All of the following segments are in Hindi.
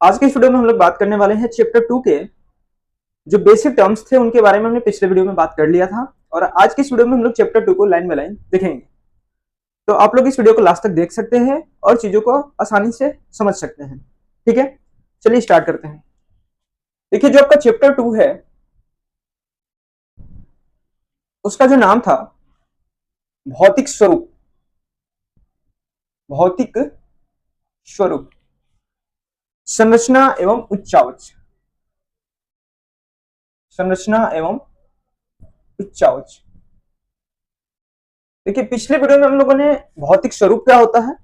आज के इस वीडियो में हम लोग बात करने वाले हैं चैप्टर 2 के जो बेसिक टर्म्स थे उनके बारे में हमने पिछले वीडियो में बात कर लिया था। और आज के इस वीडियो में हम लोग चैप्टर 2 को लाइन बाय लाइन देखेंगे। तो आप लोग इस वीडियो को लास्ट तक देख सकते हैं और चीजों को आसानी से समझ सकते हैं। ठीक है, चलिए स्टार्ट करते हैं। देखिए, जो आपका चैप्टर 2 है उसका जो नाम था भौतिक स्वरूप। भौतिक स्वरूप, संरचना एवं उच्चावच। संरचना एवं उच्चावच। देखिए, पिछले वीडियो में हम लोगों ने भौतिक स्वरूप क्या होता है,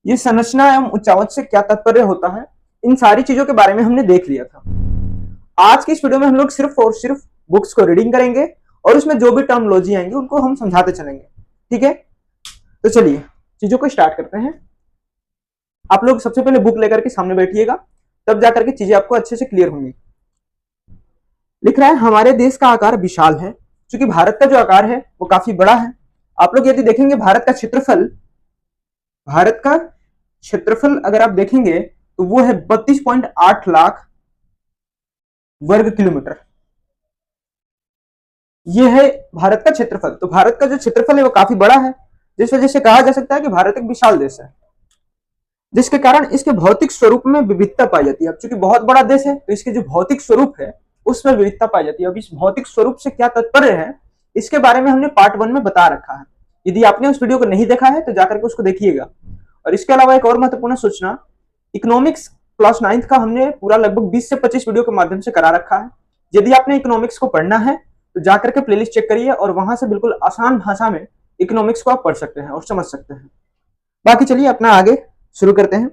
ये संरचना एवं उच्चावच से क्या तात्पर्य होता है, इन सारी चीजों के बारे में हमने देख लिया था। आज की इस वीडियो में हम लोग सिर्फ और सिर्फ बुक्स को रीडिंग करेंगे और उसमें जो भी टर्मोलॉजी आएंगे उनको हम समझाते चलेंगे। ठीक है, तो चलिए चीजों को स्टार्ट करते हैं। आप लोग सबसे पहले बुक लेकर के सामने बैठिएगा, तब जाकर के चीजें आपको अच्छे से क्लियर होंगी। लिख रहा है हमारे देश का आकार विशाल है। क्योंकि भारत का जो आकार है वो काफी बड़ा है। आप लोग यदि देखेंगे भारत का क्षेत्रफल अगर आप देखेंगे तो वो है 32.8 लाख वर्ग किलोमीटर। ये है भारत का क्षेत्रफल। तो भारत का जो क्षेत्रफल है वो काफी बड़ा है, जिस वजह से कहा जा सकता है कि भारत एक विशाल देश है, जिसके कारण इसके भौतिक स्वरूप में विविधता पाई जाती है। अब चूंकि बहुत बड़ा देश है तो इसके जो भौतिक स्वरूप है उसमें विविधता पाई जाती है। अब इस भौतिक स्वरूप से क्या तात्पर्य है, इसके बारे में हमने पार्ट 1 में बता रखा है। यदि आपने उस वीडियो को नहीं देखा है तो जाकर के उसको देखिएगा। और इसके अलावा एक और महत्वपूर्ण सूचना, इकोनॉमिक्स क्लास 9th का हमने पूरा लगभग 20 से 25 वीडियो के माध्यम से करा रखा है। यदि आपने इकोनॉमिक्स को पढ़ना है तो जाकर के प्लेलिस्ट चेक करिए और वहां से बिल्कुल आसान भाषा में इकोनॉमिक्स को आप पढ़ सकते हैं और समझ सकते हैं। बाकी चलिए अपना आगे शुरू करते हैं।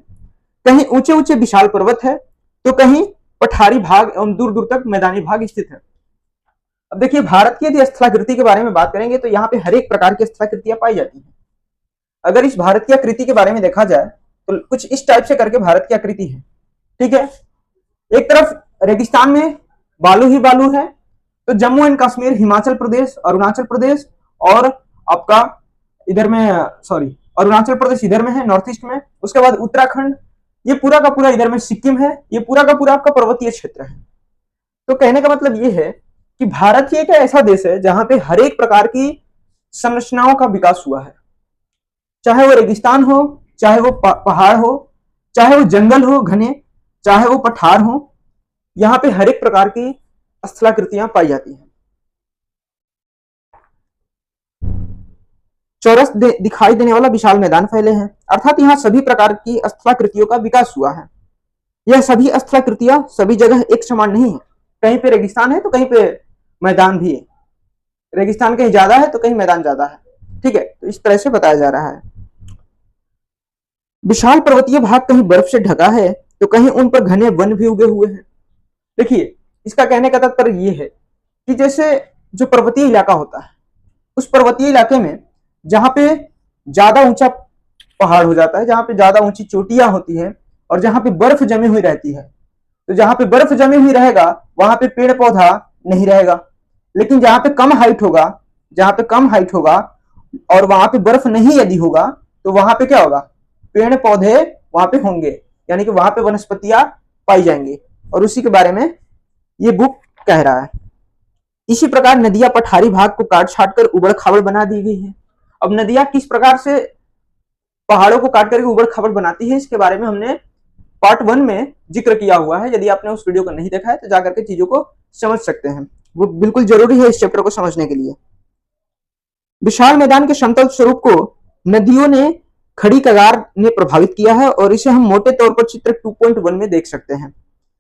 कहीं ऊंचे ऊंचे विशाल पर्वत है तो कहीं पठारी भाग एवं दूर दूर तक मैदानी भाग स्थित है। अब देखिए, भारत की यदि स्थलाकृति के बारे में बात करेंगे तो यहाँ पे हर एक प्रकार की स्थलाकृतियां पाई जाती हैं। अगर इस भारत की आकृति के बारे में देखा जाए तो कुछ इस टाइप से करके भारत की आकृति है। ठीक है, एक तरफ रेगिस्तान में बालू ही बालू है, तो जम्मू एंड कश्मीर, हिमाचल प्रदेश, अरुणाचल प्रदेश और आपका इधर में अरुणाचल प्रदेश इधर में है नॉर्थ ईस्ट में। उसके बाद उत्तराखंड, ये पूरा का पूरा इधर में सिक्किम है, ये पूरा का पूरा आपका पर्वतीय क्षेत्र है। तो कहने का मतलब ये है कि भारत ही एक ऐसा देश है जहां पे हर एक प्रकार की संरचनाओं का विकास हुआ है। चाहे वो रेगिस्तान हो, चाहे वो पहाड़ हो, चाहे वो जंगल हो घने, चाहे वो पठार हो, यहाँ पे हर एक प्रकार की स्थलाकृतियां पाई जाती हैं। चौरस दिखाई देने वाला विशाल मैदान फैले हैं, अर्थात यहाँ सभी प्रकार की स्थलाकृतियों का विकास हुआ है। यह सभी स्थलाकृतियां सभी जगह एक समान नहीं है। कहीं पे रेगिस्तान है तो कहीं पे मैदान भी है। रेगिस्तान कहीं ज्यादा है तो कहीं मैदान ज्यादा है। ठीक है, तो इस तरह से बताया जा रहा है। विशाल पर्वतीय भाग कहीं बर्फ से ढका है तो कहीं उन पर घने वन भी उगे हुए हैं। देखिए, इसका कहने का तात्पर्य ये है कि जैसे जो पर्वतीय इलाका होता है, उस पर्वतीय इलाके में जहां पे ज्यादा ऊंचा पहाड़ हो जाता है, जहां पे ज्यादा ऊंची चोटियां होती है और जहां पे बर्फ जमी हुई रहती है, तो जहां पे बर्फ जमी हुई रहेगा वहां पे पेड़ पौधा नहीं रहेगा। लेकिन जहां पे कम हाइट होगा और वहां पे बर्फ नहीं यदि होगा तो वहां पे क्या होगा, पेड़ पौधे वहां पे होंगे, यानी कि वहां पे वनस्पतियां पाई जाएंगी। और उसी के बारे में ये बुक कह रहा है। इसी प्रकार नदियां पठारी भाग को काट छाट कर उबड़ खाबड़ बना दी गई है। अब नदियां किस प्रकार से पहाड़ों को काट करके उबड़ खाबड़ बनाती है, इसके बारे में हमने पार्ट 1 में जिक्र किया हुआ है। यदि आपने उस वीडियो को नहीं देखा है तो जाकर के चीजों को समझ सकते हैं, वो बिल्कुल जरूरी है इस चैप्टर को समझने के लिए। विशाल मैदान के समतल स्वरूप को नदियों ने खड़ी कगार ने प्रभावित किया है और इसे हम मोटे तौर पर चित्र 2.1 में देख सकते हैं।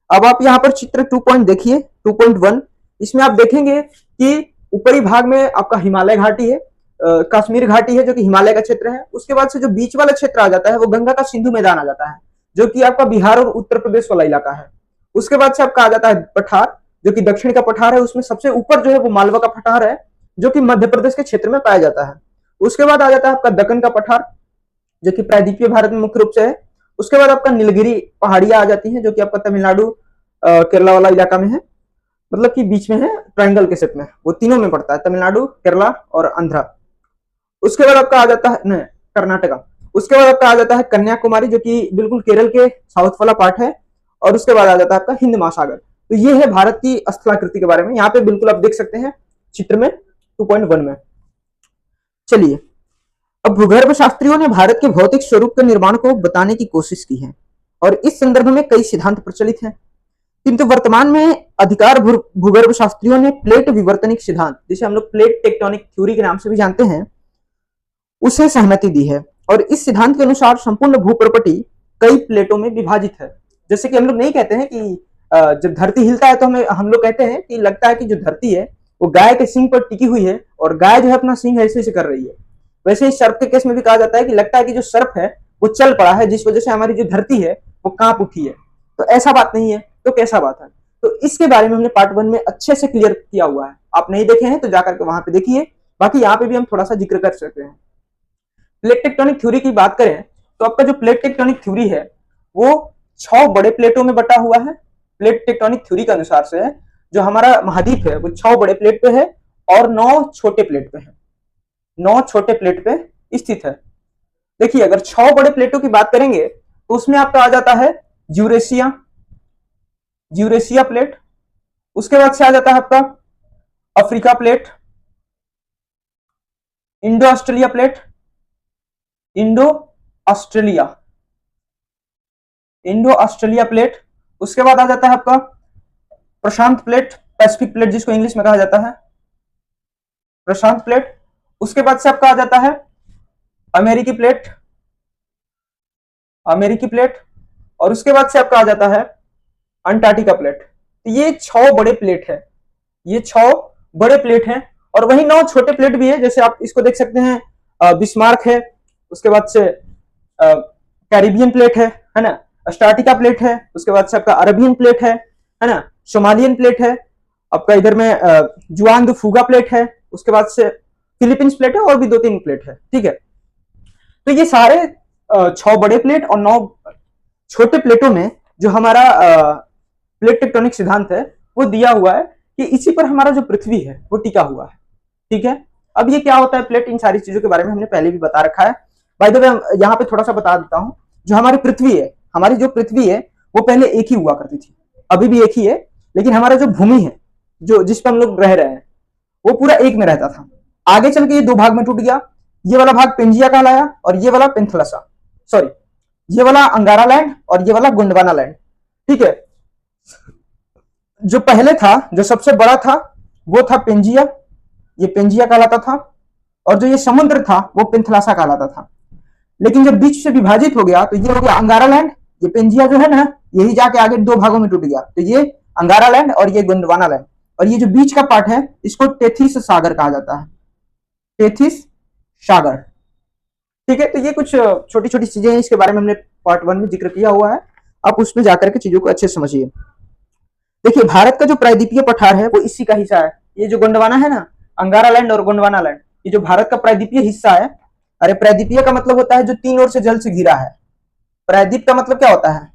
अब आप यहाँ पर चित्र 2 देखिए, 2.1। इसमें आप देखेंगे कि ऊपरी भाग में आपका हिमालय घाटी है, कश्मीर घाटी है जो कि हिमालय का क्षेत्र है। उसके बाद से जो बीच वाला क्षेत्र आ जाता है वो गंगा का सिंधु मैदान आ जाता है, जो कि आपका बिहार और उत्तर प्रदेश वाला इलाका है। उसके बाद से आपका आ जाता है पठार, जो कि दक्षिण का पठार है। उसमें सबसे ऊपर जो है वो मालवा का पठार है, जो कि मध्य प्रदेश के क्षेत्र में पाया जाता है। उसके बाद आ जाता है आपका दक्कन का पठार, जो कि प्रायद्वीपीय भारत में मुख्य रूप से है। उसके बाद आपका नीलगिरी पहाड़ियां आ जाती हैं, जो कि आपका तमिलनाडु केरला वाला इलाका में है, मतलब कि बीच में है, ट्रायंगल के शेप में, वो तीनों में पड़ता है, तमिलनाडु, केरला और आंध्रा। उसके बाद आपका आ जाता है कर्नाटका। उसके बाद आपका आ जाता है कन्याकुमारी, जो कि बिल्कुल केरल के साउथ वाला पार्ट है। और उसके बाद आ जाता है आपका हिंद महासागर। तो ये है भारत की स्थलाकृति के बारे में। यहाँ पे बिल्कुल आप देख सकते हैं चित्र में 2.1 में। चलिए, अब भूगर्भ शास्त्रियों ने भारत के भौतिक स्वरूप के निर्माण को बताने की कोशिश की है और इस संदर्भ में कई सिद्धांत प्रचलित हैं, किंतु वर्तमान में अधिकार भूगर्भ शास्त्रियों ने प्लेट विवर्तनिक सिद्धांत, जिसे हम लोग प्लेट टेक्टोनिक थ्योरी के नाम से भी जानते हैं, उसे सहमति दी है। और इस सिद्धांत के अनुसार संपूर्ण भूप्रपटी कई प्लेटों में विभाजित है। जैसे कि हम लोग नहीं कहते हैं कि जब धरती हिलता है तो हम लोग कहते हैं कि लगता है कि जो धरती है वो गाय के सींग पर टिकी हुई है और गाय जो है अपना सींग ऐसे ऐसे कर रही है। वैसे ही सर्प के केस में भी कहा जाता है कि लगता है कि जो सर्प है वो चल पड़ा है, जिस वजह से हमारी जो धरती है वो कांप उठी है। तो ऐसा बात नहीं है, तो कैसा बात है? तो इसके बारे में हमने पार्ट 1 में अच्छे से क्लियर किया हुआ है। आप नहीं देखे हैं तो जाकर के वहां पे देखिए। बाकी यहाँ पे भी हम थोड़ा सा जिक्र कर सकते हैं। प्लेट टेक्टोनिक थ्योरी की बात करें तो आपका जो प्लेट टेक्टोनिक थ्योरी है वो 6 बड़े प्लेटों में बटा हुआ है। प्लेट टेक्टोनिक थ्योरी के अनुसार से जो हमारा महाद्वीप है वो 6 बड़े प्लेट पे है और 9 छोटे प्लेट पे है। 9 छोटे प्लेट पे स्थित है। देखिए, अगर 6 बड़े प्लेटों की बात करेंगे तो उसमें आपका आ जाता है यूरेशिया प्लेट। उसके बाद से आ जाता है आपका Africa plate, Indo Australia plate. उसके बाद आ जाता है आपका प्रशांत प्लेट, पैसिफिक प्लेट जिसको इंग्लिश में कहा जाता है प्रशांत प्लेट। उसके बाद से आपका आ जाता है अमेरिकी प्लेट और उसके बाद से आपका आ जाता है अंटार्कटिका प्लेट। तो ये 6 बड़े प्लेट है, ये 6 बड़े प्लेट हैं और वही 9 छोटे प्लेट भी है। जैसे आप इसको देख सकते हैं, बिस्मार्क है, उसके बाद से कैरिबियन प्लेट है ना, अंटार्कटिका प्लेट है, उसके बाद से आपका अरबियन प्लेट है ना, सोमालियन प्लेट है, आपका इधर में जुआंग फुगा प्लेट है, उसके बाद से फिलीपींस प्लेट है और भी 2-3 प्लेट है। ठीक है, तो ये सारे 6 बड़े प्लेट और 9 छोटे प्लेटों में जो हमारा प्लेट टेक्टोनिक सिद्धांत है वो दिया हुआ है कि इसी पर हमारा जो पृथ्वी है वो टिका हुआ है। ठीक है, अब ये क्या होता है प्लेट, इन सारी चीजों के बारे में हमने पहले भी बता रखा है। बाय द वे यहाँ पे थोड़ा सा बता देता हूँ। जो हमारी पृथ्वी है, हमारी जो पृथ्वी है वो पहले एक ही हुआ करती थी, अभी भी एक ही है, लेकिन हमारा जो भूमि है जो जिस पे हम लोग रह रहे हैं वो पूरा एक में रहता था। आगे चल के ये 2 भाग में टूट गया। ये वाला भाग पेंजिया कहलाया और ये वाला पेंथलसा, सॉरी ये वाला अंगारा लैंड और ये वाला गोंडवाना लैंड। ठीक है, जो पहले था, जो सबसे बड़ा था वो था पेंजिया, ये पेंजिया कहलाता था, और जो ये समुद्र था वो पेंथलासा कहलाता था। लेकिन जब बीच से विभाजित हो गया तो ये हो गया अंगारा लैंड। ये पेंजिया जो है ना, यही जाके आगे 2 भागों में टूट गया, तो ये अंगारा लैंड और ये गोंडवाना लैंड। और ये जो बीच का पार्ट है इसको टेथिस सागर कहा जाता है, टेथिस सागर। ठीक है, तो ये कुछ छोटी छोटी चीजें हैं, इसके बारे में हमने पार्ट 1 में जिक्र किया हुआ है। आप उसमें जाकर के चीजों को अच्छे से समझिए। देखिए, भारत का जो प्रायद्वीपीय पठार है वो इसी का हिस्सा है। ये जो गोंडवाना है ना, अंगारा लैंड और गोंडवाना लैंड, ये जो भारत का प्रायद्वीपीय हिस्सा है। अरे प्रायद्वीपीय का मतलब होता है जो 3 ओर से जल से घिरा है। प्रायद्वीप का मतलब क्या होता है?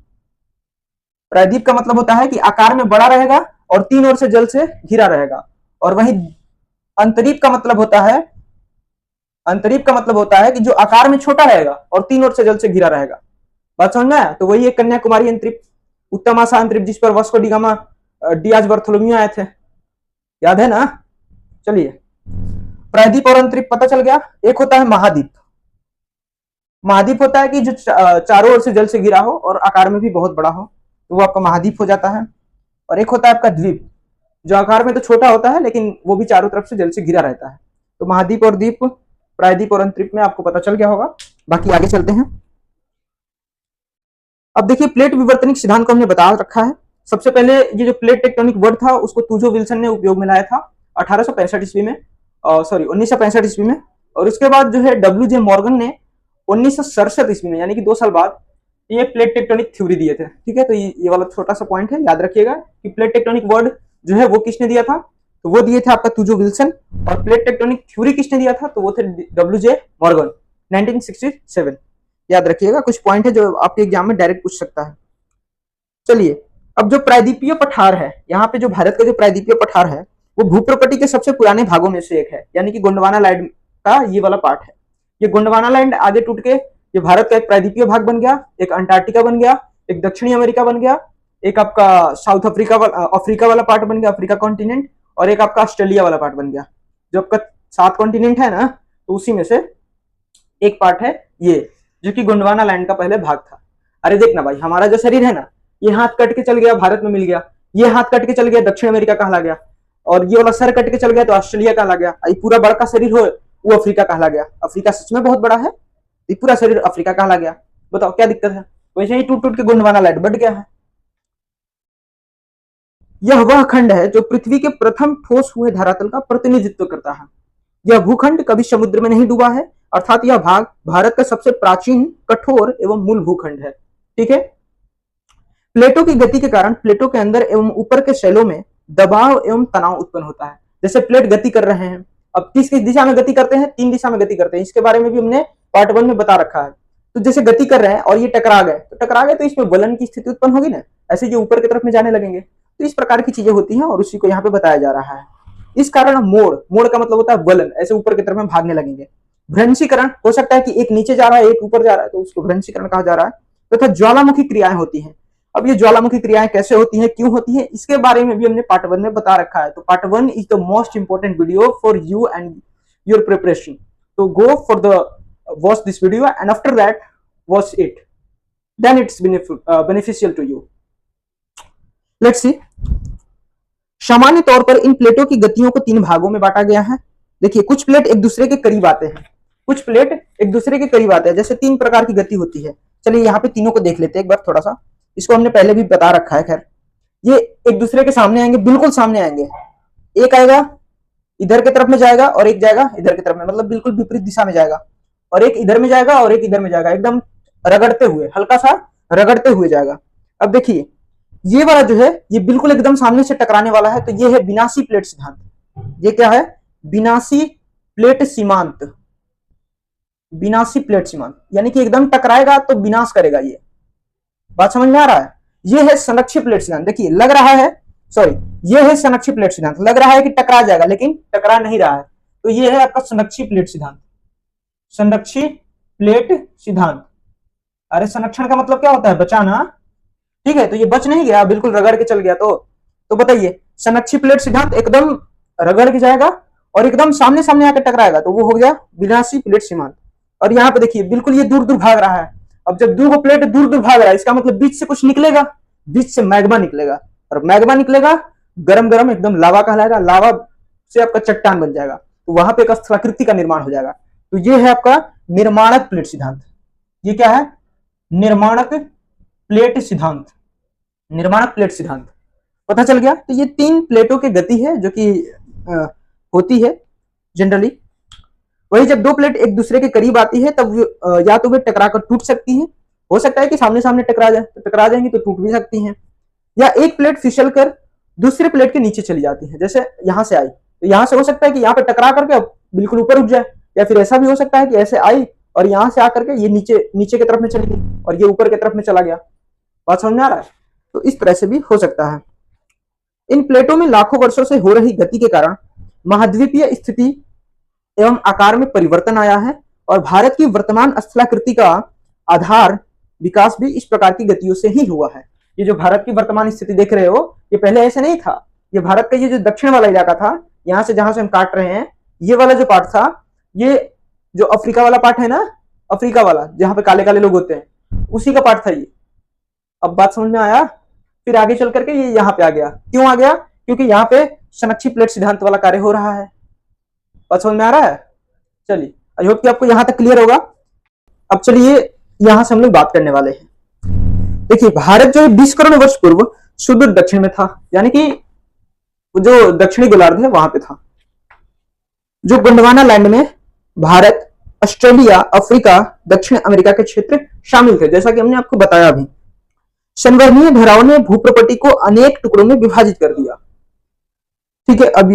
प्रायद्वीप का मतलब होता है कि आकार में बड़ा रहेगा और 3 ओर से जल से घिरा रहेगा। और वहीं अंतरीप का मतलब होता है कि जो आकार में छोटा रहेगा और 3 ओर से जल से घिरा रहेगा। बात समझ में आया? तो वही एक कन्याकुमारी अंतरिप, उत्तम आशा अंतरिप, जिस पर Vasco D gamma Diaz Bartholomew आए थे, याद है ना? चलिए, प्रायद्वीप और अंतरिप पता चल गया। एक होता है महाद्वीप। महाद्वीप होता है कि जो चारों ओर से जल से घिरा हो और आकार में भी बहुत बड़ा हो, तो वो आपका महाद्वीप हो जाता है। और एक होता है आपका द्वीप, जो आकार में तो छोटा होता है लेकिन वो भी चारों तरफ से जल से घिरा रहता है। तो महाद्वीप और द्वीप, प्रायद्वीप और अंतरिप में आपको पता चल गया होगा। बाकी आगे चलते हैं। अब देखिए, प्लेट विवर्तनिक सिद्धांत को हमने बता रखा है। सबसे पहले ये जो प्लेट टेक्टोनिक वर्ड था उसको तुजो विल्सन ने उपयोग में लाया था 1865 ईस्वी में, सॉरी 1965 ईस्वी में। और उसके बाद जो है WJ मॉर्गन ने 1967 ईस्वी में, यानी कि 2 साल बाद, ये प्लेट टेक्टोनिक थ्योरी दिए थे। ठीक है, तो ये वाला छोटा सा पॉइंट है, याद रखिएगा कि प्लेट टेक्टोनिक वर्ड जो है वो किसने दिया था? तो वो दिए थे आपका तुजो विल्सन। और प्लेट टेक्टोनिक थ्योरी किसने दिया था? तो वो थे WJ मॉर्गन, 1967। याद रखिएगा, कुछ पॉइंट है जो आपके एग्जाम में डायरेक्ट पूछ सकता है। चलिए, अब जो प्रायद्वीपीय पठार है, यहाँ पे जो भारत का जो प्रायद्वीपीय पठार है वो भूप्रकृति के सबसे पुराने भागों में से एक है, यानी कि गोंडवाना लैंड का ये वाला पार्ट है। ये गोंडवाना लैंड आगे टूट के ये भारत का एक प्रायद्वीपीय भाग बन गया, एक अंटार्कटिका बन गया, एक दक्षिणी अमेरिका बन गया, एक आपका साउथ अफ्रीका वाला पार्ट बन गया, अफ्रीका कॉन्टिनेंट, और एक आपका ऑस्ट्रेलिया वाला पार्ट बन गया। जो आपका 7 कॉन्टिनेंट है ना, तो उसी में से एक पार्ट है ये, जो कि गोंडवाना लैंड का पहले भाग था। अरे देखना भाई, हमारा जो शरीर है ना, ये हाथ कट के चल गया भारत में मिल गया, ये हाथ कट के चल गया दक्षिण अमेरिका कहला गया, और ये वाला सर कट के चल गया तो ऑस्ट्रेलिया कहला गया। ये पूरा बड़ा का शरीर हो वो अफ्रीका कहला गया। अफ्रीका सच में बहुत बड़ा है, ये पूरा शरीर अफ्रीका कहला गया। बताओ क्या दिक्कत है? वैसे ही टूट टूट के गोंडवाना लैंड बढ़ गया है। यह वह खंड है जो पृथ्वी के प्रथम ठोस हुए धरातल का प्रतिनिधित्व करता है। यह भूखंड कभी समुद्र में नहीं डूबा है, अर्थात यह भाग भारत का सबसे प्राचीन, कठोर एवं मूल भूखंड है। ठीक है। प्लेटों की गति के कारण प्लेटों के अंदर एवं ऊपर के शैलों में दबाव एवं तनाव उत्पन्न होता है। जैसे प्लेट गति कर रहे हैं, अब किस किस दिशा में गति करते हैं? 3 दिशा में गति करते हैं। इसके बारे में भी हमने पार्ट 1 में बता रखा है। तो जैसे गति कर रहे हैं और ये टकरा गए, तो इसमें वलन की स्थिति उत्पन्न होगी ना, ऐसे ये ऊपर की तरफ में जाने लगेंगे। तो इस प्रकार की चीजें होती हैं और उसी को यहाँ पे बताया जा रहा है। इस कारण मोड़ का मतलब होता है वलन, ऐसे ऊपर की तरफ में भागने लगेंगे। भ्रंशीकरण हो सकता है कि एक नीचे जा रहा है, एक ऊपर जा रहा है, तो उसको भ्रंशीकरण कहा जा रहा है। तथा ज्वालामुखी क्रियाएं होती हैं। अब ये ज्वालामुखी क्रियाएं कैसे होती हैं, क्यों होती हैं, इसके बारे में भी हमने पार्ट 1 में बता रखा है। तो part 1 is the most important video for you and your preparation. तो go for the watch this video and after that watch it, then it's beneficial to you. Let's see. सामान्य तौर पर इन प्लेटों की गतियों को 3 भागों में बांटा गया है। देखिए, कुछ प्लेट एक दूसरे के करीब आते हैं, कुछ प्लेट एक दूसरे के करीब आते हैं। जैसे 3 प्रकार की गति होती है। चलिए यहाँ पे तीनों को देख लेते हैं एक बार थोड़ा सा। इसको हमने पहले भी बता रखा है। खैर, ये एक दूसरे के सामने आएंगे, बिल्कुल सामने आएंगे। एक आएगा इधर की तरफ में जाएगा और एक जाएगा इधर की तरफ में, मतलब बिल्कुल विपरीत दिशा में जाएगा। और एक इधर में जाएगा और एक इधर में जाएगा, एकदम रगड़ते हुए, हल्का सा रगड़ते हुए जाएगा। अब देखिए, ये वाला जो है ये बिल्कुल एकदम सामने से टकराने वाला है, तो ये है विनाशी प्लेट सिद्धांत। ये क्या है? विनाशी प्लेट सीमांत। विनाशी प्लेट सीमांत यानी कि एकदम टकराएगा तो विनाश करेगा। ये बात समझ में आ रहा है? ये है संरक्षी प्लेट सिद्धांत। देखिए, लग रहा है, सॉरी, ये है संरक्षी प्लेट सिद्धांत। लग रहा है कि टकरा जाएगा, लेकिन टकरा नहीं रहा है। तो ये है आपका संरक्षी प्लेट सिद्धांत। संरक्षी प्लेट सिद्धांत। अरे संरक्षण का मतलब क्या होता है? बचाना। ठीक है, तो ये बच नहीं गया, बिल्कुल रगड़ के चल गया। तो बताइए, संरक्षी प्लेट सिद्धांत एकदम रगड़ के जाएगा और एकदम सामने सामने आकर टकराएगा, तो वो हो गया विनाशी प्लेट सीमांत। और यहाँ पे देखिए, बिल्कुल ये दूर दूर भाग रहा है। अब जब दूर प्लेट दूर दूर भाग रहा है, इसका मतलब बीच से कुछ निकलेगा, बीच से मैग्मा निकलेगा, और मैग्मा निकलेगा गरम गरम एकदम लावा कहलाएगा। लावा से आपका चट्टान बन जाएगा, तो वहां पे एक स्थलाकृति का निर्माण हो जाएगा। तो ये है आपका निर्माणक प्लेट सिद्धांत। ये क्या है? निर्माणक प्लेट सिद्धांत। निर्माणक प्लेट सिद्धांत पता चल गया। तो ये 3 प्लेटों की गति है जो कि होती है जनरली। वही जब 2 प्लेट एक दूसरे के करीब आती है, तब या तो वे टकरा कर टूट सकती हैं, हो सकता है कि सामने सामने टकरा जाए, तो टकरा जाएंगी तो टूट भी सकती हैं, या एक प्लेट फिसल कर दूसरे प्लेट के नीचे चली जाती है। जैसे यहां से आई, तो यहां से हो सकता है कि यहाँ पे टकरा करके बिल्कुल ऊपर उठ जाए, या फिर ऐसा भी हो सकता है कि ऐसे आई और यहां से आकर के ये नीचे की तरफ में चली गई और ये ऊपर की तरफ में चला गया। बात समझ में आ रहा है? तो इस तरह से भी हो सकता है। इन प्लेटों में लाखों वर्षों से हो रही गति के कारण महाद्वीपीय स्थिति एवं आकार में परिवर्तन आया है, और भारत की वर्तमान स्थलाकृति का आधार विकास भी इस प्रकार की गतियों से ही हुआ है। ये जो भारत की वर्तमान स्थिति देख रहे हो, ये पहले ऐसे नहीं था। ये भारत का ये जो दक्षिण वाला इलाका था, यहाँ से जहां से हम काट रहे हैं, ये वाला जो पार्ट था, ये जो अफ्रीका वाला पार्ट है ना, अफ्रीका वाला जहां पे काले काले लोग होते हैं, उसी का पार्ट था ये। अब बात समझ में आया? फिर आगे चल करके ये यहाँ पे आ गया। क्यों आ गया? क्योंकि यहाँ पे संरक्षी प्लेट सिद्धांत वाला कार्य हो रहा है। बात समझ में आ रहा है? चलिए, आई होप कि आपको यहां तक क्लियर होगा। अब चलिए यहां से हम लोग बात करने वाले हैं। देखिए, भारत जो 20 करोड़ वर्ष पूर्व सुदूर दक्षिण में था, यानी कि जो दक्षिणी गोलार्ध है वहां पे था। जो गोंडवाना लैंड में भारत, ऑस्ट्रेलिया, अफ्रीका, दक्षिण अमेरिका के क्षेत्र शामिल थे, जैसा कि हमने आपको बताया अभी। संवहनीय धाराओं ने भूप्रपट्टी को अनेक टुकड़ों में विभाजित कर दिया। ठीक है, अब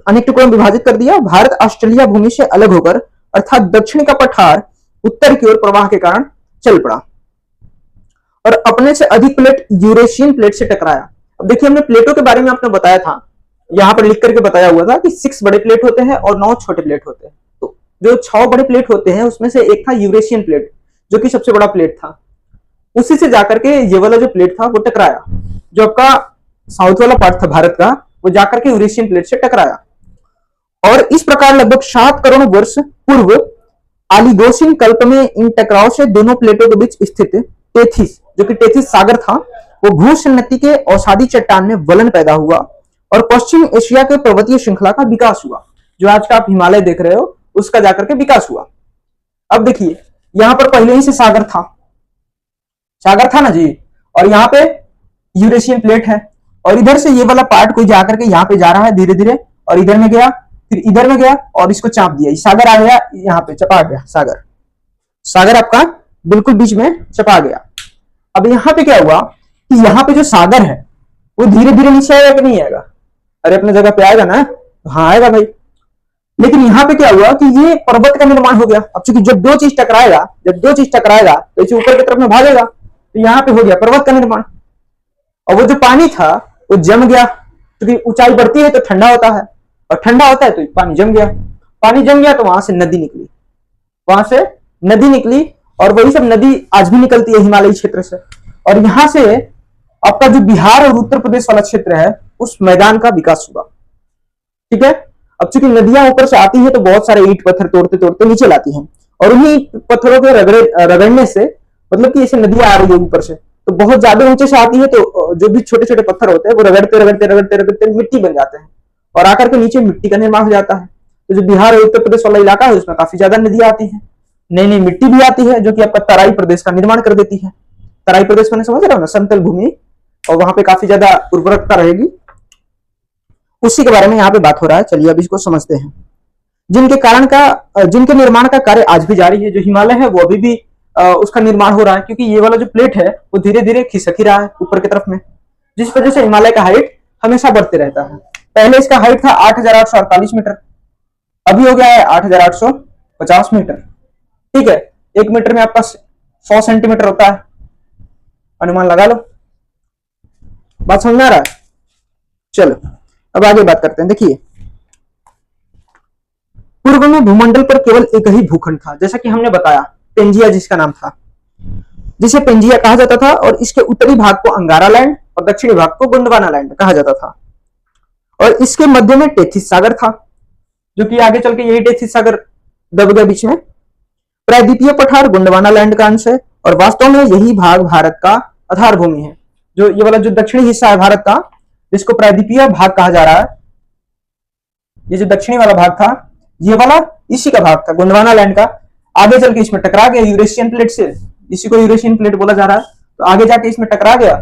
अनेक टुकड़ों में विभाजित कर दिया। भारत ऑस्ट्रेलिया भूमि से अलग होकर, अर्थात दक्षिण का पठार उत्तर की ओर प्रवाह के कारण चल पड़ा और अपने से अधिक प्लेट यूरेशियन प्लेट से टकराया। अब देखिए, हमने प्लेटों के बारे में आपने बताया था, यहां पर लिख करके बताया हुआ था कि 6 बड़े प्लेट होते हैं और 9 छोटे प्लेट होते हैं। तो जो 6 बड़े प्लेट होते हैं उसमें से एक था यूरेशियन प्लेट, जो कि सबसे बड़ा प्लेट था। उसी से जाकर के ये वाला जो प्लेट था वो टकराया, जो आपका साउथ वाला पार्ट था भारत का, वो जाकर के यूरेशियन प्लेट से टकराया। और इस प्रकार लगभग 7 करोड़ वर्ष पूर्व ओलिगोसिन कल्प में इन टकराव से दोनों प्लेटों के बीच स्थित टेथिस, जो कि टेथिस सागर था, वो भूसन्नति के औषधि चट्टान में वलन पैदा हुआ और पश्चिम एशिया के पर्वतीय श्रृंखला का विकास हुआ। जो आज का आप हिमालय देख रहे हो उसका जाकर के विकास हुआ। अब देखिए यहां पर पहले ही से सागर था ना जी, और यहाँ पे यूरेशियन प्लेट है, और इधर से ये वाला पार्ट कोई जाकर के यहाँ पे जा रहा है धीरे धीरे, और इधर में गया, फिर इधर में गया और इसको चाप दिया, सागर आ गया, यहाँ पे चपा गया सागर आपका बिल्कुल बीच में चपा गया। अब यहाँ पे क्या हुआ कि यहाँ पे जो सागर है वो धीरे धीरे नीचे आएगा कि नहीं आएगा? अरे अपने जगह पे आएगा ना, हाँ आएगा भाई। लेकिन यहाँ पे क्या हुआ कि ये पर्वत का निर्माण हो गया। अब चूंकि जब दो चीज टकराएगा तो इसे ऊपर की तरफ में भागेगा, तो यहाँ पे हो गया पर्वत का निर्माण। और वो जो पानी था वो जम गया, क्योंकि ऊंचाई बढ़ती है तो ठंडा होता है, और ठंडा होता है तो पानी जम गया तो वहां से नदी निकली, और वही सब नदी आज भी निकलती है हिमालयी क्षेत्र से। और यहां से आपका जो बिहार और उत्तर प्रदेश वाला क्षेत्र है उस मैदान का विकास हुआ। ठीक है, अब चूंकि नदियां ऊपर से आती है तो बहुत सारे ईंट पत्थर तोड़ते तोड़ते नीचे लाती हैं, और उन्हीं पत्थरों के रगड़ने से, मतलब कि ऐसे नदियां आ रही है ऊपर से, तो बहुत ज्यादा ऊंचे से आती है, तो जो भी छोटे छोटे पत्थर होते हैं वो रगड़ते मिट्टी बन जाते हैं, और आकर के नीचे मिट्टी का निर्माण हो जाता है। तो जो बिहार और उत्तर प्रदेश वाला इलाका है उसमें काफी ज्यादा नदियां आती हैं, नई नई मिट्टी भी आती है, जो कि आपका तराई प्रदेश का निर्माण कर देती है। तराई प्रदेश मैंने समझ रहा हूँ ना, समतल भूमि, और वहां पे काफी ज्यादा उर्वरकता रहेगी, उसी के बारे में यहाँ पे बात हो रहा है। चलिए अब इसको समझते हैं। जिनके निर्माण का कार्य आज भी जारी है। जो हिमालय है वो अभी भी उसका निर्माण हो रहा है, क्योंकि ये वाला जो प्लेट है वो धीरे धीरे खिसक ही रहा है ऊपर की तरफ में, जिस वजह से हिमालय का हाइट हमेशा बढ़ते रहता है। पहले इसका हाइट था 8,848 मीटर, अभी हो गया है 8,850 मीटर। ठीक है, 1 मीटर में आपका 100 सेंटीमीटर होता है, अनुमान लगा लो। बात समझ में आ रहा है? चलो अब आगे बात करते हैं। देखिए पूर्व में भूमंडल पर केवल एक ही भूखंड था, जैसा कि हमने बताया, पेंजिया जिसका नाम था, जिसे पेंजिया कहा जाता था, और इसके उत्तरी भाग को अंगारा लैंड और दक्षिणी भाग को गोंडवाना लैंड कहा जाता था। और इसके मध्य में टेथिस सागर था, जो कि आगे चल के यही टेथिस सागर दब गया बीच में। प्रायद्वीपीय पठार गोंडवाना लैंड का अंश है, और वास्तव में यही भाग भारत का आधार भूमि है। जो ये वाला जो दक्षिणी हिस्सा है भारत का, जिसको प्रायद्वीपीय भाग कहा जा रहा है, ये जो दक्षिणी वाला भाग था, ये वाला इसी का भाग था, गोंडवाना लैंड का। आगे चल के इसमें टकरा गया यूरेशियन प्लेट से, इसी को यूरेशियन प्लेट बोला जा रहा है। तो आगे जाके इसमें टकरा गया,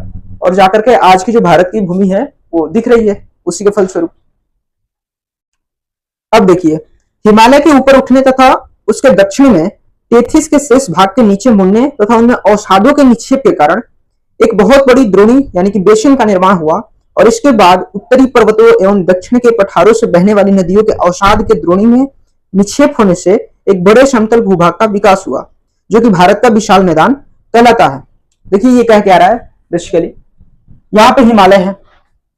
और जाकर के आज की जो भारत की भूमि है वो दिख रही है उसी के फलस्वरूप। अब देखिए हिमालय के ऊपर उठने तथा उसके दक्षिण में टेथिस के शेष भाग के नीचे मुड़ने तथा उनमें अवसादों के निक्षेप के कारण एक बहुत बड़ी द्रोणी यानी कि बेसिन का निर्माण हुआ, और इसके बाद उत्तरी पर्वतों एवं दक्षिण के पठारों से बहने वाली नदियों के अवसाद के द्रोणी में निक्षेप होने से एक बड़े समतल भूभाग का विकास हुआ, जो कि भारत का विशाल मैदान कहलाता है। देखिए ये कह क्या रहा है, बेसिकली यहाँ पे हिमालय है।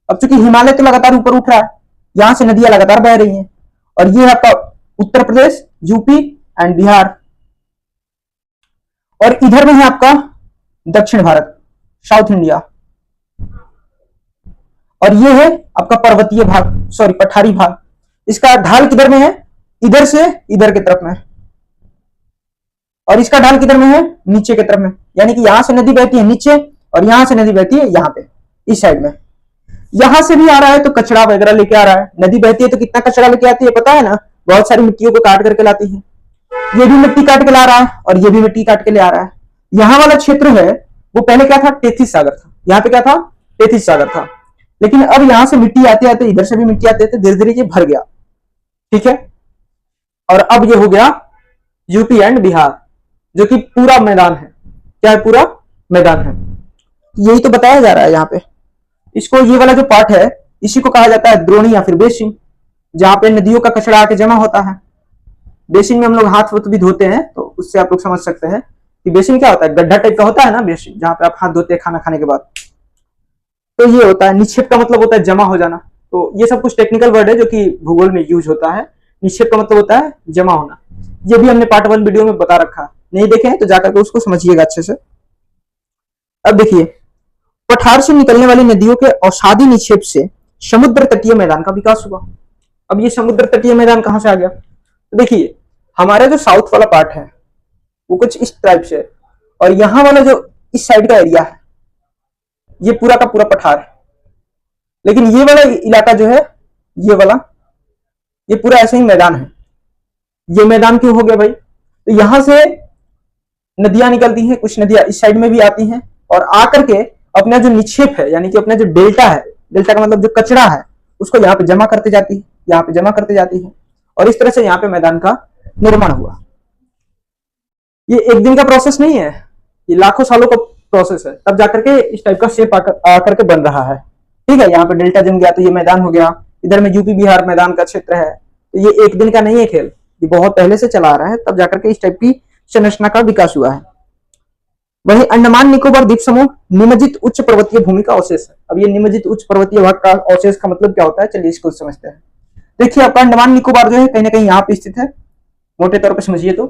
अब चूंकि हिमालय तो लगातार ऊपर उठ रहा है, यहां से नदियां लगातार बह रही हैं, और ये है आपका उत्तर प्रदेश, यूपी एंड बिहार, और इधर में है आपका दक्षिण भारत, साउथ इंडिया, और ये है आपका पर्वतीय भाग, सॉरी पठारी भाग। इसका ढाल किधर में है? इधर से इधर की तरफ में, और इसका ढाल किधर में है? नीचे की तरफ में, यानी कि यहां से नदी बहती है नीचे, और यहां से नदी बहती है यहाँ पे इस साइड में। यहां से भी आ रहा है तो कचरा वगैरह लेके आ रहा है, नदी बहती है तो कितना कचरा लेके आती है पता है ना, बहुत सारी मिट्टियों को काट करके लाती है। ये भी मिट्टी काट के ला रहा है, और ये भी मिट्टी काट के ले आ रहा है। यहाँ वाला क्षेत्र है वो पहले क्या था? टेथिस सागर था। यहाँ पे क्या था? टेथिस सागर था। लेकिन अब यहां से मिट्टी आते आते इधर से भी मिट्टी आते आते धीरे धीरे ये भर गया। ठीक है, और अब ये हो गया यूपी एंड बिहार, जो कि पूरा मैदान है। क्या है? पूरा मैदान है। यही तो बताया जा रहा है यहाँ पे। इसको, ये वाला जो पार्ट है, इसी को कहा जाता है द्रोणी या फिर बेसिन, जहां पे नदियों का कचरा आके जमा होता है। बेसिन में हम लोग हाथ भी धोते हैं, तो उससे आप लोग समझ सकते हैं कि बेसिन क्या होता है। गड्ढा टाइप का होता है ना बेसिन, जहां पे आप हाथ धोते हैं खाना खाने के बाद। तो ये होता है। निक्षेप का मतलब होता है जमा हो जाना। तो ये सब कुछ टेक्निकल वर्ड है जो कि भूगोल में यूज होता है। निक्षेप का मतलब होता है जमा होना। ये भी हमने पार्ट 1 वीडियो में बता रखा है, नहीं देखे हैं तो जाकर के उसको समझिएगा अच्छे से। अब देखिए, पठार से निकलने वाली नदियों के अवसादी निक्षेप से समुद्र तटीय मैदान का विकास हुआ। अब ये समुद्र तटीय मैदान कहां से आ गया? तो देखिए, हमारा जो साउथ वाला पार्ट है वो कुछ इस टाइप से है, और यहाँ वाला जो इस साइड का एरिया है ये पूरा का पूरा पठार है। लेकिन ये वाला इलाका जो है, ये वाला, ये पूरा ऐसे ही मैदान है। ये मैदान क्यों हो गया भाई? तो यहां से नदियां निकलती हैं, कुछ नदियां इस साइड में भी आती हैं और आकर के अपना जो निक्षेप है, यानी कि अपना जो डेल्टा है, डेल्टा का मतलब जो कचरा है, उसको यहाँ पे जमा करते जाती है, यहाँ पे जमा करते जाती है, और इस तरह से यहाँ पे मैदान का निर्माण हुआ। ये एक दिन का प्रोसेस नहीं है, ये लाखों सालों का प्रोसेस है, तब जाकर के इस टाइप का शेप आकर के बन रहा है। ठीक है, यहाँ पे डेल्टा जम गया तो ये मैदान हो गया। इधर में यूपी बिहार मैदान का क्षेत्र है, तो ये एक दिन का नहीं है खेल, ये बहुत पहले से चला आ रहा है, तब जाकर के इस टाइप की संरचना का विकास हुआ है। वही अंडमान निकोबार द्वीप समूह निमज्जित उच्च पर्वतीय भूमि का अवशेष है। अब ये निमज्जित उच्च पर्वतीय भाग का अवशेष का मतलब क्या होता है, चलिए इसको समझते हैं। देखिए, आपका अंडमान निकोबार जो है कहीं ना कहीं यहाँ पे स्थित है, मोटे तौर पर समझिए तो,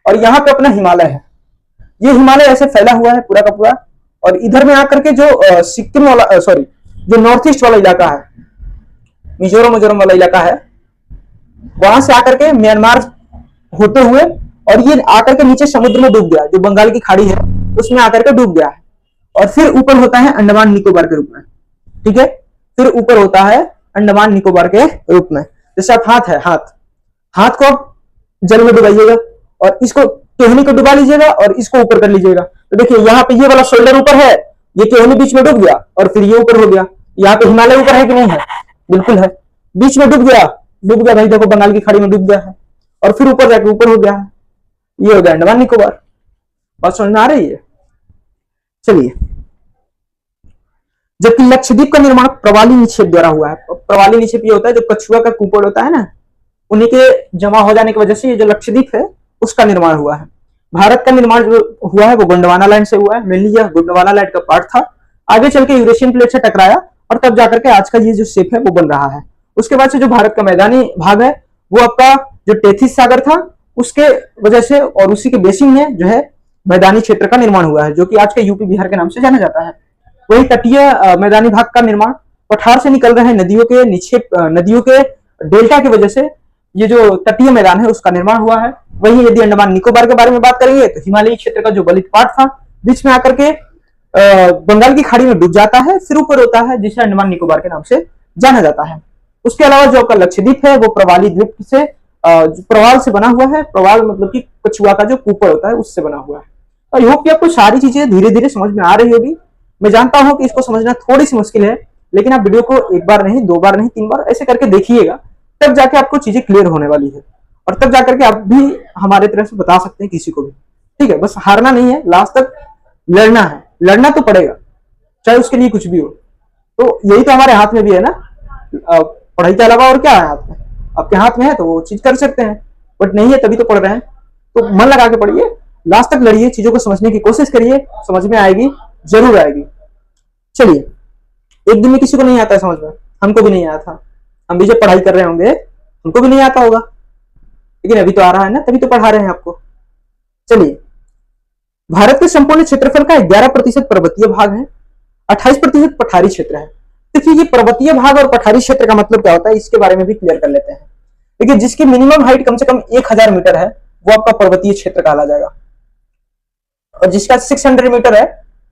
और यहाँ पे अपना हिमालय है। ये हिमालय ऐसे फैला हुआ है पूरा का पूरा, और इधर में आकर के जो सिक्किम वाला, सॉरी, जो नॉर्थ ईस्ट वाला इलाका है, मिजोरम वाला इलाका है, वहां से आकर के म्यांमार होते हुए और ये आकर के नीचे समुद्र में डूब गया, जो बंगाल की खाड़ी है उसमें आकर के डूब गया है, और फिर ऊपर होता है अंडमान निकोबार के रूप में। ठीक है, फिर ऊपर होता है अंडमान निकोबार के रूप में। जैसे आप हाथ है, हाथ को आप जल में डुबाइएगा और इसको टहनी को डुबा लीजिएगा और इसको ऊपर कर लीजिएगा, तो देखिए यहाँ पे ये वाला शोल्डर ऊपर है, ये टहनी बीच में डूब गया और फिर ये ऊपर हो गया। यहाँ पे हिमालय ऊपर है कि नहीं है? बिल्कुल है, बीच में डूब गया भाई, देखो बंगाल की खाड़ी में डूब गया है, और फिर ऊपर जाके ऊपर हो गया है, ये हो गया अंडमान निकोबार। बात समझ में आ रही है? चलिए, जबकि लक्षद्वीप का निर्माण प्रवाली निक्षेप द्वारा हुआ है। प्रवाली निक्षेप ये होता है जो कछुआ का कुपड़ होता है ना, उन्हीं के जमा हो जाने की वजह से ये जो लक्षद्वीप है उसका निर्माण हुआ है। भारत का निर्माण जो हुआ है वो गोंडवाना लैंड से हुआ है, मेनली यह गोंडवाना लैंड का पार्ट था, आगे चल के यूरेशियन प्लेट से टकराया और तब जाकर के आज का ये जो शेप है वो बन रहा है। उसके बाद से जो भारत का मैदानी भाग है वो आपका जो टेथिस सागर था उसके वजह से और उसी के बेसिन में जो है मैदानी क्षेत्र का निर्माण हुआ है, जो कि आज के यूपी बिहार के नाम से जाना जाता है। वही तटीय मैदानी भाग का निर्माण पठार से निकल रहे नदियों के निक्षेप, नदियों के डेल्टा की वजह से ये जो तटीय मैदान है उसका निर्माण हुआ है। वही यदि अंडमान निकोबार के बारे में बात करेंगे तो हिमालयी क्षेत्र का जो गलित पार्ट था बीच में आकर के बंगाल की खाड़ी में डूब जाता है, फिर ऊपर होता है, जिसे अंडमान निकोबार के नाम से जाना जाता है। उसके अलावा जो आपका लक्षद्वीप है वो प्रवाली द्वीप से प्रवाल से बना हुआ है। प्रवाल मतलब कि कछुआ का जो कुपड़ होता है उससे बना हुआ है। आई होप कि आपको सारी चीजें धीरे धीरे समझ में आ रही होगी। मैं जानता हूं कि इसको समझना थोड़ी सी मुश्किल है, लेकिन आप वीडियो को एक बार नहीं, दो बार नहीं, तीन बार ऐसे करके देखिएगा, तब जाके आपको चीजें क्लियर होने वाली है, और तब जाकर के आप भी हमारे तरफ से बता सकते हैं किसी को भी। ठीक है, बस हारना नहीं है, लास्ट तक लड़ना है, लड़ना तो पड़ेगा, चाहे उसके लिए कुछ भी हो। तो यही तो हमारे हाथ में भी है ना, पढ़ाई के अलावा और क्या है हाथ में? आपके हाथ में है तो वो चीज कर सकते हैं, बट नहीं है तभी तो पढ़ रहे हैं। तो मन लगा के पढ़िए, लास्ट तक लड़िए, चीजों को समझने की कोशिश करिए, समझ में आएगी, जरूर आएगी। चलिए, एक दिन में किसी को नहीं आता है समझ में, हमको भी नहीं आया था, हम भी जब पढ़ाई कर रहे होंगे हमको भी नहीं आता होगा, लेकिन अभी तो आ रहा है ना, तभी तो पढ़ा रहे हैं आपको। चलिए, भारत के संपूर्ण क्षेत्रफल का 11% पर्वतीय भाग है, 28% पठारी क्षेत्र है। देखिए, ये पर्वतीय भाग और पठारी क्षेत्र का मतलब क्या होता है इसके बारे में भी क्लियर कर लेते हैं। देखिए, जिसकी मिनिमम हाइट कम से कम 1000 मीटर है वो आपका पर्वतीय क्षेत्र कहला जाएगा, और जिसका 600 मीटर है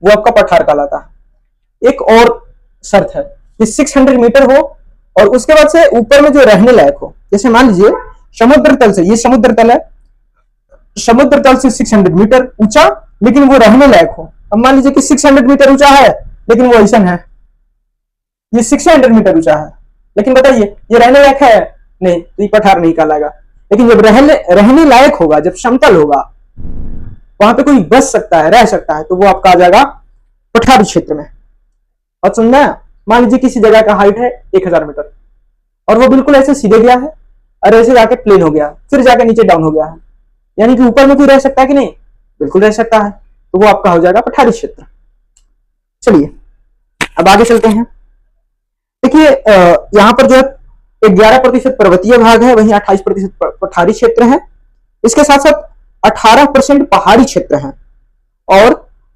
वो आपका पठार कहलाता है। एक और शर्त है कि 600 मीटर हो और उसके बाद से ऊपर में जो रहने लायक हो। जैसे मान लीजिए समुद्र तल से, ये समुद्र तल है, समुद्र तल से 600 मीटर ऊंचा, लेकिन वो रहने लायक हो। अब मान लीजिए कि 600 मीटर ऊंचा है लेकिन वो ऐसा है, ये 600 मीटर ऊंचा है, लेकिन बताइए ये रहने लायक है? नहीं, तो ये पठार नहीं कहलाएगा। लेकिन जब रहने लायक होगा, जब समतल होगा, वहां पे कोई बस सकता है, रह सकता है, तो वो आपका आ जाएगा पठारी क्षेत्र में। और सुनना, मान लीजिए किसी जगह का हाइट है 1000 मीटर और वो बिल्कुल ऐसे सीधे गया है और ऐसे जाके प्लेन हो गया, फिर जाके नीचे डाउन हो गया है, यानी कि ऊपर में कोई रह सकता है कि नहीं? बिल्कुल रह सकता है, तो वो आपका हो जाएगा पठारी क्षेत्र। चलिए, अब आगे चलते हैं। देखिए, यहां पर जो है 11% पर्वतीय भाग है, वहीं 28% पठारी क्षेत्र है। इसके साथ साथ 18% पहाड़ी क्षेत्र है और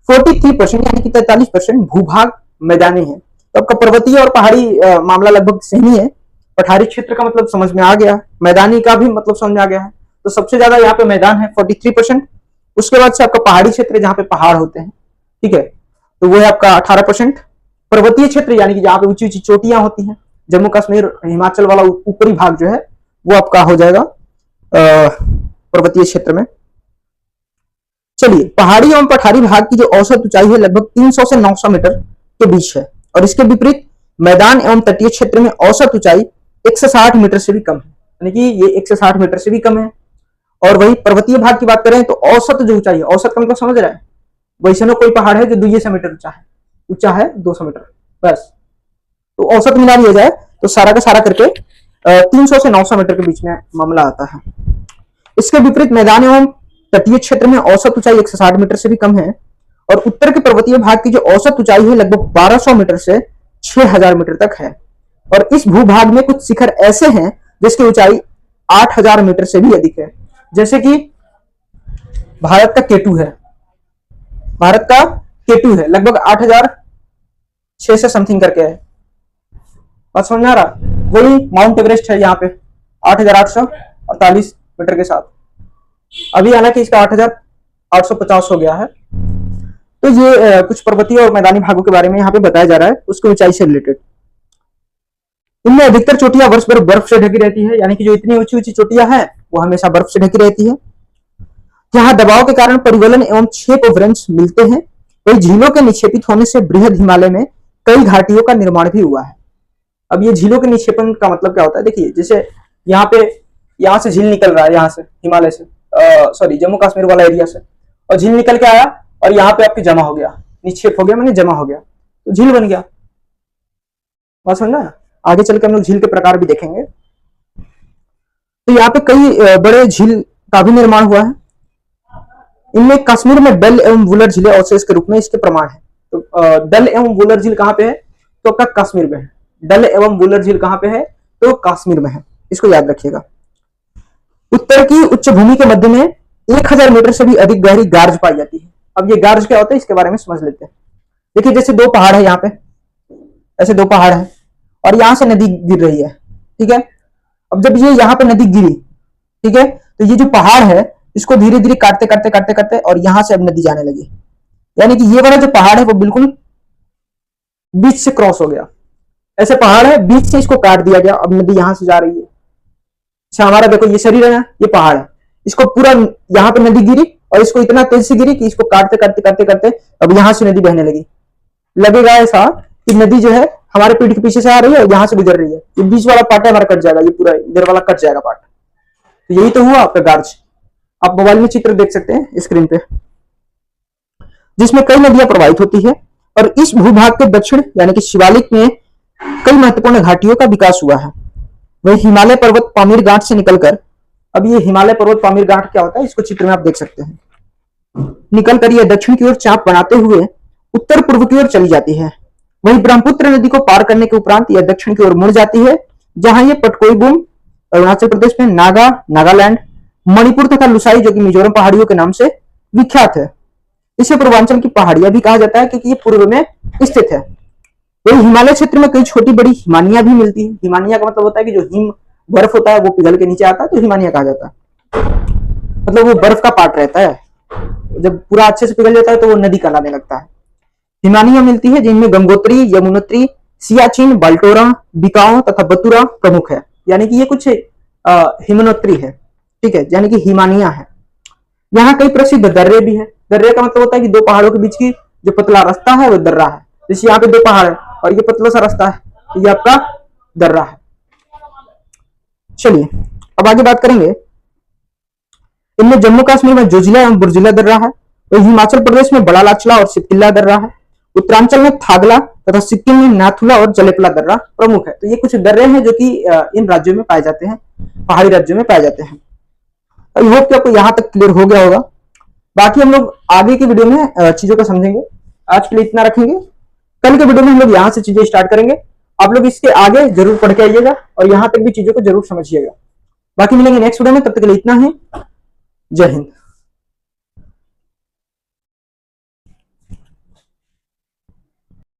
43% यानी कि 43% भूभाग मैदानी है। तो आपका पर्वतीय और पहाड़ी मामला लगभग सेम ही है। पठारी क्षेत्र का मतलब समझ में आ गया, मैदानी का भी मतलब समझ में आ गया है। तो सबसे ज्यादा यहाँ पे मैदान है 43%। उसके बाद से आपका पहाड़ी क्षेत्र जहाँ पे पहाड़ होते हैं, ठीक है, तो वो है आपका 18%। पर्वतीय क्षेत्र यानी कि जहाँ पे ऊंची ऊंची चोटियां होती हैं, जम्मू कश्मीर हिमाचल वाला ऊपरी भाग जो है वो आपका हो जाएगा पर्वतीय क्षेत्र में। चलिए, पहाड़ी एवं पठारी भाग की जो औसत ऊंचाई है लगभग 300 से 900 मीटर के बीच है, और इसके विपरीत मैदान एवं तटीय क्षेत्र में औसत ऊंचाई 160 मीटर से भी कम है, यानी कि ये 160 मीटर से भी कम है। और वही पर्वतीय भाग की बात करें तो औसत जो ऊंचाई है, औसत का मतलब समझ रहे हैं, वैसे ना कोई पहाड़ है जो 200 मीटर ऊंचा है 200 मीटर बस। तो औसत मिला लिया जाए तो सारा का सारा करके 300 से 900 मीटर के बीच में मामला आता है। इसके विपरीत मैदान एवं तटीय क्षेत्र में औसत ऊंचाई 160 मीटर से भी कम है, और उत्तर के पर्वतीय भाग की जो औसत ऊंचाई है लगभग 1200 मीटर से 6000 मीटर तक है। और इस भूभाग में कुछ शिखर ऐसे हैं जिसकी ऊंचाई 8000 मीटर से भी अधिक है, जैसे कि भारत का केटू है, भारत का केटू है लगभग 8006 से समथिंग करके है। बात समझ में आ रहा? वही माउंट एवरेस्ट है यहाँ पे 8848 मीटर के साथ। अभी हालांकि इसका 8850 हो गया है। तो ये कुछ पर्वतीय और मैदानी भागों के बारे में यहाँ पे बताया जा रहा है, उसकी ऊंचाई से रिलेटेड। इनमें अधिकतर चोटियां वर्ष भर बर्फ से ढकी रहती है, यानी कि जो इतनी ऊंची ऊंची चोटियां हैं वो हमेशा बर्फ से ढकी रहती है। यहाँ दबाव के कारण परिवलन एवं क्षेप वृंश मिलते हैं। वही झीलों के निक्षेपित होने से बृहद हिमालय में कई घाटियों का निर्माण भी हुआ है। अब ये झीलों के निक्षेपण का मतलब क्या होता है? देखिए, जैसे यहाँ से झील निकल रहा है, यहाँ से हिमालय से सॉरी जम्मू कश्मीर वाला एरिया से, और झील निकल के आया और यहाँ पे आपकी जमा हो गया, निक्षेप हो गया मैंने जमा हो गया, तो झील बन गया। बात समझना? आगे चल के हम लोग झील के प्रकार भी देखेंगे। तो यहाँ पे कई बड़े झील का भी निर्माण हुआ है। इनमें कश्मीर में डल एवं वुलर झीलें अवशेष के रूप में इसके प्रमाण है। तो डल एवं वुलर झील कहाँ पे है? तो आपका कश्मीर में है। डल एवं वुलर झील कहाँ पे है? तो कश्मीर में है, इसको याद रखिएगा। उत्तर की उच्च भूमि के मध्य में 1000 मीटर से भी अधिक गहरी गार्ज पाई जाती है। अब ये गार्ज क्या होता है इसके बारे में समझ लेते हैं। देखिए, जैसे दो पहाड़ है यहाँ पे, ऐसे दो पहाड़ है और यहां से नदी गिर रही है, ठीक है। अब जब ये यहाँ पे नदी गिरी, ठीक है, तो ये जो पहाड़ है इसको धीरे धीरे काटते काटते काटते काटते और यहां से अब नदी जाने लगी, यानी कि ये वाला जो पहाड़ है वो बिल्कुल बीच से क्रॉस हो गया। ऐसे पहाड़ है, बीच से इसको काट दिया गया, अब नदी यहां से जा रही है। अच्छा, हमारा देखो ये शरीर है ना, ये पहाड़ है, इसको पूरा यहाँ पे नदी गिरी और इसको इतना तेज से गिरी कि इसको काटते काटते काटते काटते अब यहां से नदी बहने लगी। लगेगा ऐसा कि नदी जो है हमारे पीठ के पीछे से आ रही है और यहां से गुजर रही है, ये बीच वाला पार्ट है हमारा कट जाएगा, ये पूरा इधर वाला कट जाएगा पार्ट। तो यही तो हुआ आपका गार्ज। आप मोबाइल में चित्र देख सकते हैं स्क्रीन पे, जिसमें कई नदियां प्रवाहित होती है। और इस भूभाग के दक्षिण यानी कि शिवालिक में कई महत्वपूर्ण घाटियों का विकास हुआ है। वही हिमालय पर्वत पामीर घाट से निकलकर, अब ये हिमालय पर्वत पामीर घाट क्या होता है इसको चित्र में आप देख सकते हैं, निकलकर ये दक्षिण की ओर चाप बनाते हुए उत्तर पूर्व की ओर चली जाती है। वही ब्रह्मपुत्र नदी को पार करने के उपरांत यह दक्षिण की ओर मुड़ जाती है, जहां ये पटकोईबुम अरुणाचल प्रदेश में, नागा नागालैंड, मणिपुर तथा लुसाई जो कि मिजोरम पहाड़ियों के नाम से विख्यात है। इसे पूर्वांचल की पहाड़ियां भी कहा जाता है क्योंकि ये पूर्व में स्थित है। वही हिमालय क्षेत्र में कई छोटी बड़ी हिमानियां भी मिलती है। हिमानिया का मतलब होता है कि जो हिम बर्फ होता है वो पिघल के नीचे आता है तो हिमानिया कहा जाता है। मतलब वो बर्फ का पार्ट रहता है, जब पूरा अच्छे से पिघल जाता है तो वो नदी कहलाने लगता है। हिमानियां मिलती है जिनमें गंगोत्री, यमुनोत्री, सियाचिन, बाल्टोरा, बिकाओ तथा बतुरा प्रमुख है, यानी कि ये कुछ हिमनोत्री है, ठीक है, यानी कि हिमानिया है। यहाँ कई प्रसिद्ध दर्रे भी है। दर्रे का मतलब होता है कि दो पहाड़ों के बीच की जो पतला रास्ता है वो दर्रा है। जैसे यहाँ पे दो पहाड़ है और ये पतला सा रास्ता है, तो ये आपका दर्रा है। चलिए अब आगे बात करेंगे। इनमें जम्मू कश्मीर में जोजिला एवं बुर्जिला दर्रा है, और हिमाचल प्रदेश में बड़ा लाचला और सिपकिल्ला दर्रा है। उत्तरांचल में थागला तथा सिक्किम में नाथुला और जलेपला दर्रा प्रमुख है। तो ये कुछ दर्रे हैं जो कि इन राज्यों में पाए जाते हैं, पहाड़ी राज्यों में पाए जाते हैं। आई होप कि आपको यहाँ तक क्लियर हो गया होगा। बाकी हम लोग आगे की वीडियो में चीजों को समझेंगे। आज के लिए इतना रखेंगे, कल के वीडियो में हम लोग यहाँ से चीजें स्टार्ट करेंगे। आप लोग इसके आगे जरूर पढ़ के आइएगा और यहाँ तक भी चीजों को जरूर समझिएगा। बाकी मिलेंगे नेक्स्ट वीडियो में, तब तक के लिए इतना ही। जय हिंद।